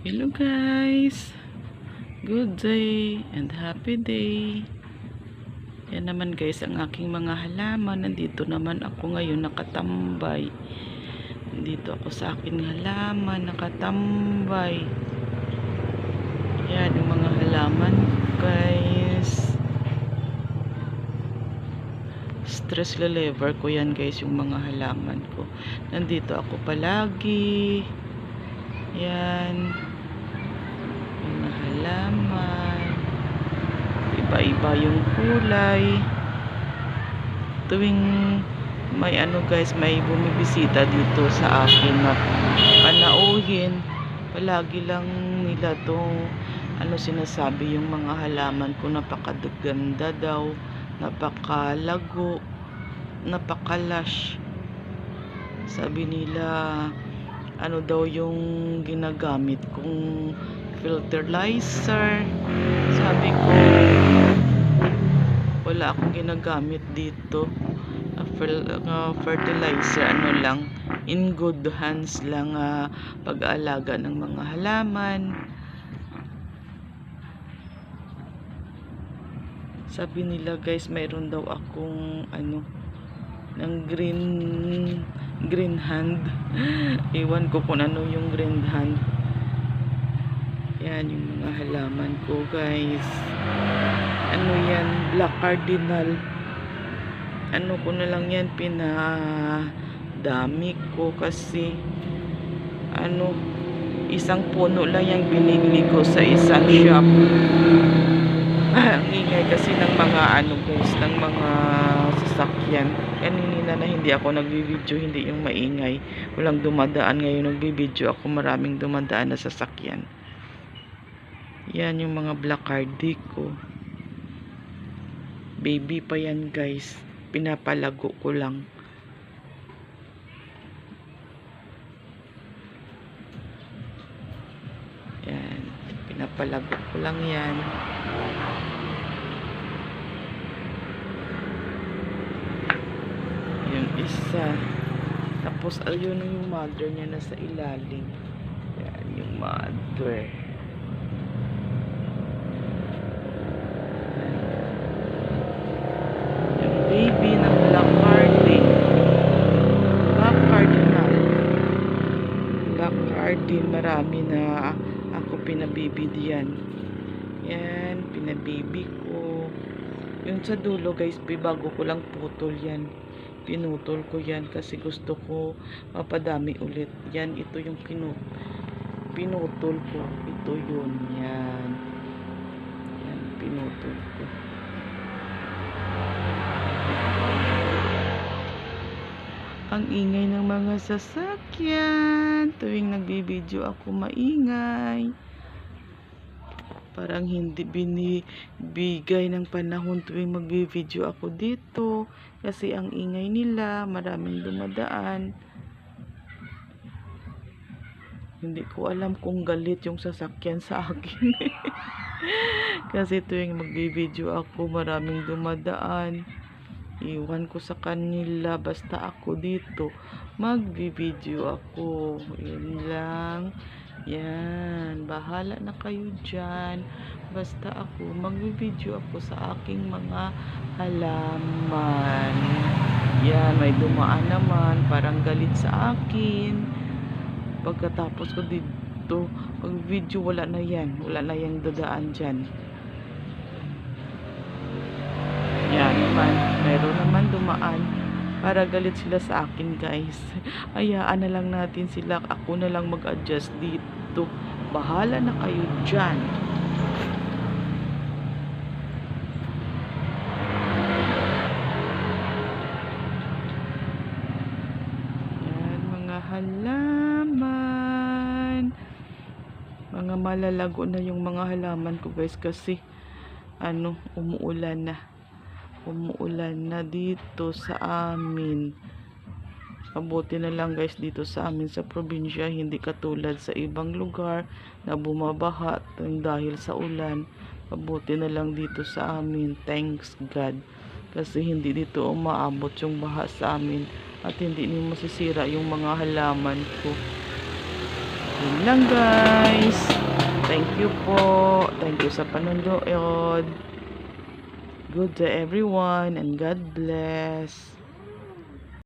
Hello guys, good day and happy day. Yan naman guys ang aking mga halaman. Nandito naman ako ngayon nakatambay. Nandito ako sa aking halaman nakatambay. Yan yung mga halaman guys. Stress reliever ko yan guys, yung mga halaman ko. Nandito ako palagi. Yan mga halaman, iba-iba yung kulay. Tuwing may guys, may bumibisita dito sa akin na panauhin, palagi lang nila to sinasabi yung mga halaman ko, napakaganda daw, napakalago, napakalash. Sabi nila daw yung ginagamit kong fertilizer. Sabi ko wala akong ginagamit dito fertilizer, lang, in good hands lang pag-aalaga ng mga halaman. Sabi nila guys, mayroon daw akong ng green hand. Iwan ko kung ano yung green hand. Yan yung mga halaman ko guys. Yan, black cardinal. Ko na lang yan, pinadami ko kasi isang puno lang yung binili ko sa isang shop. Ang ingay kasi ng mga guys, ng mga sasakyan. Kanina na hindi ako nagbi-video, hindi yung maingay. Walang dumadaan. Ngayon nagbi-video ako, maraming dumadaan na sasakyan. Yan yung mga blackcardi ko. Baby pa yan guys. Pinapalago ko lang. Yan. Pinapalago ko lang yan. Yung isa. Tapos ayun yung mother niya nasa ilalim. Yan yung mother. Yung baby ng black cardinal. Black cardinal, marami na ako pinababy diyan. Yan, pinababy ko. Yung sa dulo guys, bago ko lang putol yan. Pinutol ko yan kasi gusto ko mapadami ulit. Yan, ito yung pinutol ko. Ito yun. Yan. Yan, pinutol ko. Ang ingay ng mga sasakyan. Tuwing nagbibideo ako, maingay. Parang hindi binibigay ng panahon tuwing magbi-video ako dito kasi ang ingay nila, maraming dumadaan. Hindi ko alam kung galit yung sasakyan sa akin. Kasi tuwing magbi-video ako, maraming dumadaan. Iwan ko sa kanila, basta ako dito magbi-video ako. Yun lang. Yan, bahala na kayo dyan. Basta ako, magbi-video ako sa aking mga halaman. Yan, may dumaan naman, parang galit sa akin. Pagkatapos ko dito, mag-video, wala na yan. Wala na yung dadaan dyan. Yan naman, meron naman dumaan. Para galit sila sa akin guys. Hayaan na lang natin sila. Ako na lang mag-adjust dito. Bahala na kayo dyan. Yan mga halaman. Mga malalago na yung mga halaman ko guys. Kasi umuulan na. Umuulan na dito sa amin. Mabuti na lang guys dito sa amin sa probinsya, hindi katulad sa ibang lugar na bumabaha dahil sa ulan. Mabuti na lang dito sa amin, thanks God, kasi hindi dito umaabot yung baha sa amin at hindi masisira yung mga halaman ko. Yun Yun lang guys. Thank you po. Thank you sa panonood. Good day everyone and God bless.